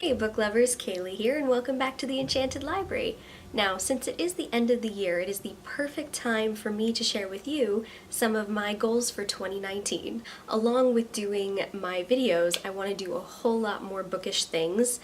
Hey book lovers, Kaylee here, and welcome back to the Enchanted Library. Now, since it is the end of the year, it is the perfect time for me to share with you some of my goals for 2019. Along with doing my videos, I want to do a whole lot more bookish things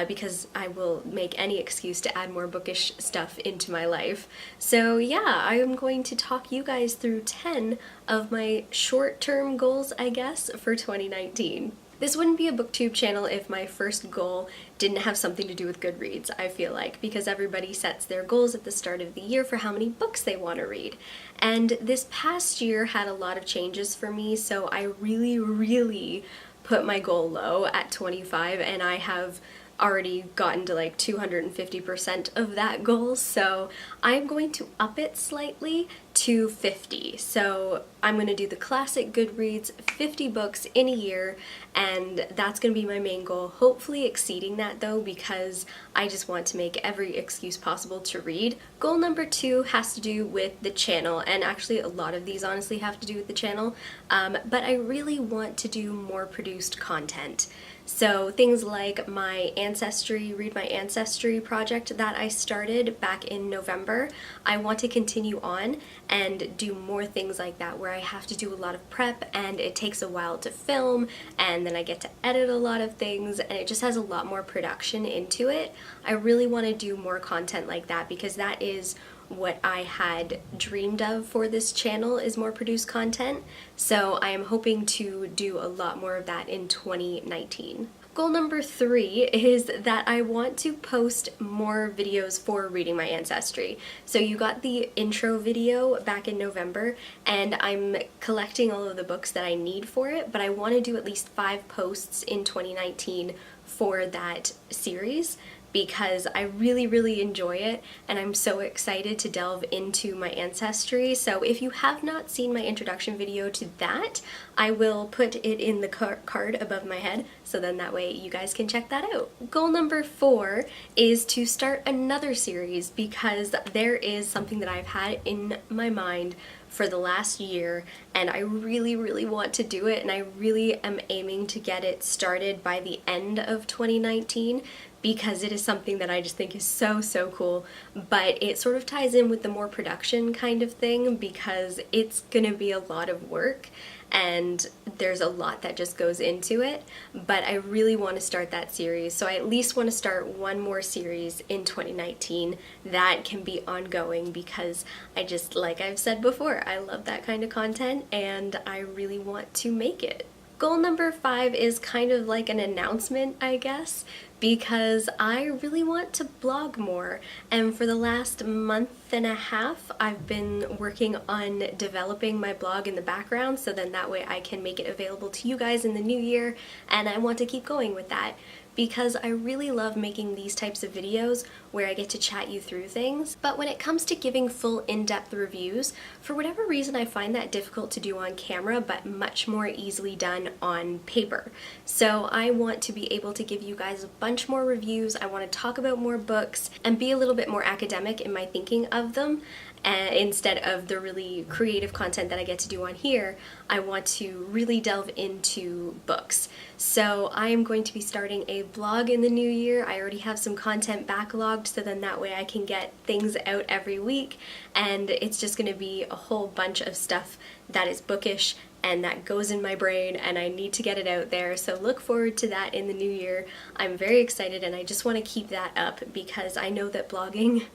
because I will make any excuse to add more bookish stuff into my life. So yeah, I am going to talk you guys through 10 of my short-term goals, I guess, for 2019. This wouldn't be a booktube channel if my first goal didn't have something to do with Goodreads, I feel like, because everybody sets their goals at the start of the year for how many books they want to read. And this past year had a lot of changes for me, so I really put my goal low at 25, and I have already gotten to like 250% of that goal, so I'm going to up it slightly to 50. So I'm going to do the classic Goodreads 50 books in a year, and that's going to be my main goal, hopefully exceeding that though, because I just want to make every excuse possible to read. Goal number 2 has to do with the channel, and actually a lot of these honestly have to do with the channel, but I really want to do more produced content. So things like my Ancestry, Read My Ancestry project that I started back in November, I want to continue on and do more things like that where I have to do a lot of prep and it takes a while to film and then I get to edit a lot of things and it just has a lot more production into it. I really want to do more content like that because that is what I had dreamed of for this channel, is more produced content. So I am hoping to do a lot more of that in 2019. Goal number 3 is that I want to post more videos for Reading My Ancestry. So you got the intro video back in November, and I'm collecting all of the books that I need for it, but I want to do at least 5 posts in 2019 for that series, because I really enjoy it and I'm so excited to delve into my ancestry. So if you have not seen my introduction video to that, I will put it in the card above my head, so then that way you guys can check that out. Goal number 4 is to start another series, because there is something that I've had in my mind for the last year and I really want to do it, and I really am aiming to get it started by the end of 2019, because it is something that I just think is so cool, but it sort of ties in with the more production kind of thing because it's gonna be a lot of work and there's a lot that just goes into it, but I really want to start that series. So I at least want to start one more series in 2019 that can be ongoing, because I just, like I've said before, I love that kind of content and I really want to make it. Goal number 5 is kind of like an announcement, I guess, because I really want to blog more, and for the last month and a half I've been working on developing my blog in the background, so then that way I can make it available to you guys in the new year, and I want to keep going with that because I really love making these types of videos where I get to chat you through things. But when it comes to giving full in-depth reviews, for whatever reason I find that difficult to do on camera, but much more easily done on paper. So I want to be able to give you guys a bunch more reviews. I want to talk about more books and be a little bit more academic in my thinking of them. Instead of the really creative content that I get to do on here, I want to really delve into books. So I am going to be starting a blog in the new year. I already have some content backlogged, so then that way I can get things out every week, and it's just going to be a whole bunch of stuff that is bookish and that goes in my brain, and I need to get it out there. So look forward to that in the new year. I'm very excited and I just want to keep that up because I know that blogging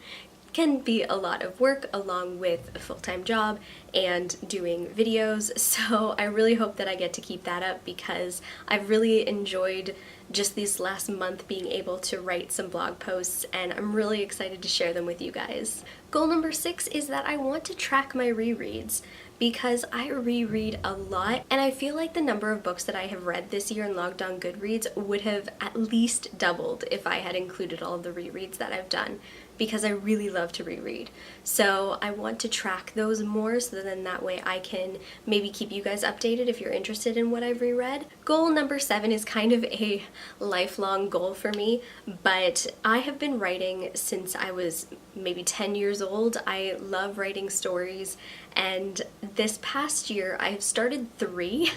can be a lot of work along with a full-time job and doing videos, so I really hope that I get to keep that up because I've really enjoyed just this last month being able to write some blog posts, and I'm really excited to share them with you guys. Goal number 6 is that I want to track my rereads, because I reread a lot and I feel like the number of books that I have read this year and logged on Goodreads would have at least doubled if I had included all of the rereads that I've done, because I really love to reread. So I want to track those more, so then that way I can maybe keep you guys updated if you're interested in what I've reread. Goal number 7 is kind of a lifelong goal for me, but I have been writing since I was maybe 10 years old. I love writing stories, and this past year I've started 3.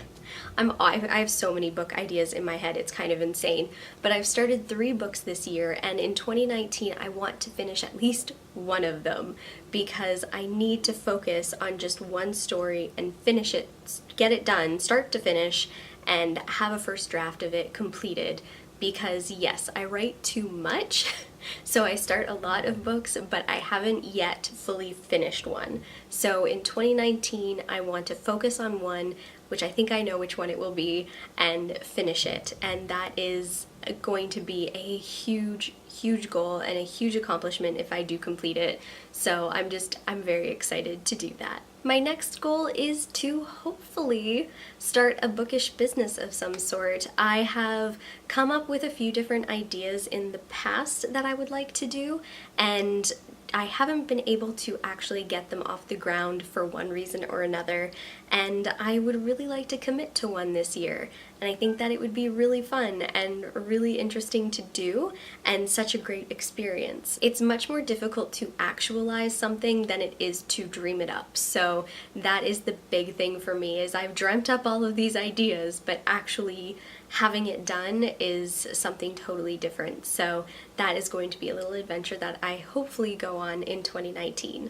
I have so many book ideas in my head, it's kind of insane, but I've started 3 books this year, and in 2019 I want to finish at least one of them because I need to focus on just one story and finish it, get it done, start to finish, and have a first draft of it completed. Because yes, I write too much, so I start a lot of books, but I haven't yet fully finished one. So in 2019, I want to focus on one, which I think I know which one it will be, and finish it. And that is going to be a huge goal and a huge accomplishment if I do complete it. So I'm very excited to do that. My next goal is to hopefully start a bookish business of some sort. I have come up with a few different ideas in the past that I would like to do, and I haven't been able to actually get them off the ground for one reason or another, and I would really like to commit to one this year. And I think that it would be really fun and really interesting to do, and such a great experience. It's much more difficult to actualize something than it is to dream it up. So that is the big thing for me, is I've dreamt up all of these ideas, but actually having it done is something totally different. So that is going to be a little adventure that I hopefully go on in 2019.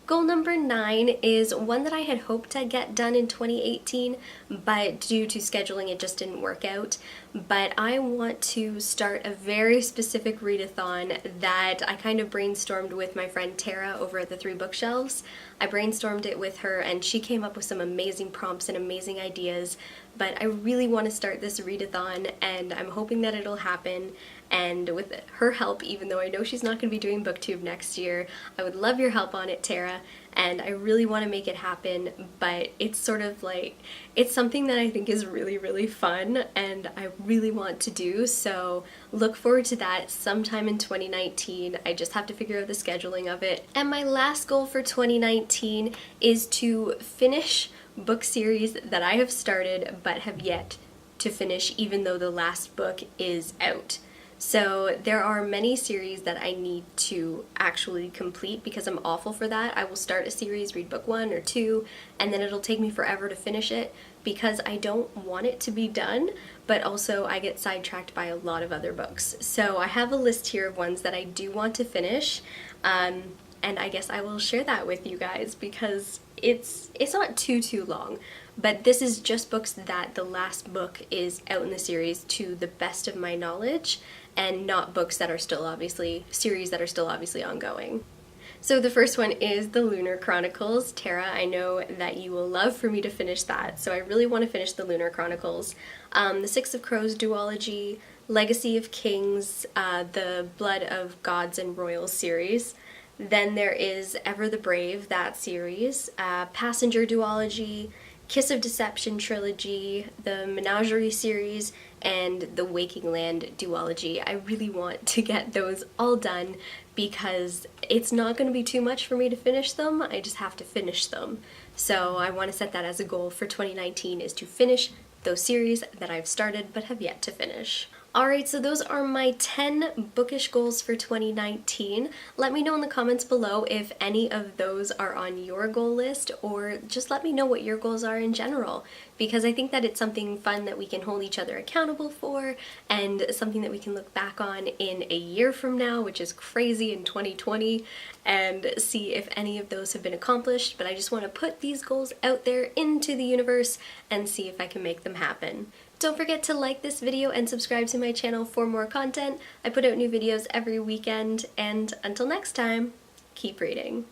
Goal number 9 is one that I had hoped to get done in 2018, but due to scheduling it just didn't work out. But I want to start a very specific readathon that I kind of brainstormed with my friend Tara over at the 3 Bookshelves. I brainstormed it with her, and she came up with some amazing prompts and amazing ideas. But I really want to start this readathon, and I'm hoping that it'll happen. And with her help, even though I know she's not going to be doing BookTube next year, I would love your help on it, Tara, and I really want to make it happen. But it's sort of like, it's something that I think is really fun, and I really want to do, so look forward to that sometime in 2019. I just have to figure out the scheduling of it. And my last goal for 2019 is to finish book series that I have started but have yet to finish, even though the last book is out. So there are many series that I need to actually complete because I'm awful for that. I will start a series, read book 1 or 2, and then it'll take me forever to finish it because I don't want it to be done, but also I get sidetracked by a lot of other books. So I have a list here of ones that I do want to finish, and I guess I will share that with you guys because it's not too long. But this is just books that the last book is out in the series to the best of my knowledge, and not books that are still obviously, series that are still obviously ongoing. So the first one is The Lunar Chronicles. Tara, I know that you will love for me to finish that, so I really want to finish The Lunar Chronicles. The Six of Crows duology, Legacy of Kings, the Blood of Gods and Royals series. Then there is Ever the Brave, that series, Passenger duology, Kiss of Deception trilogy, the Menagerie series, and the Waking Land duology. I really want to get those all done because it's not going to be too much for me to finish them, I just have to finish them. So I want to set that as a goal for 2019, is to finish those series that I've started but have yet to finish. Alright, so those are my 10 bookish goals for 2019. Let me know in the comments below if any of those are on your goal list, or just let me know what your goals are in general, because I think that it's something fun that we can hold each other accountable for, and something that we can look back on in a year from now, which is crazy, in 2020, and see if any of those have been accomplished. But I just want to put these goals out there into the universe and see if I can make them happen. Don't forget to like this video and subscribe to my channel for more content. I put out new videos every weekend, and until next time, keep reading.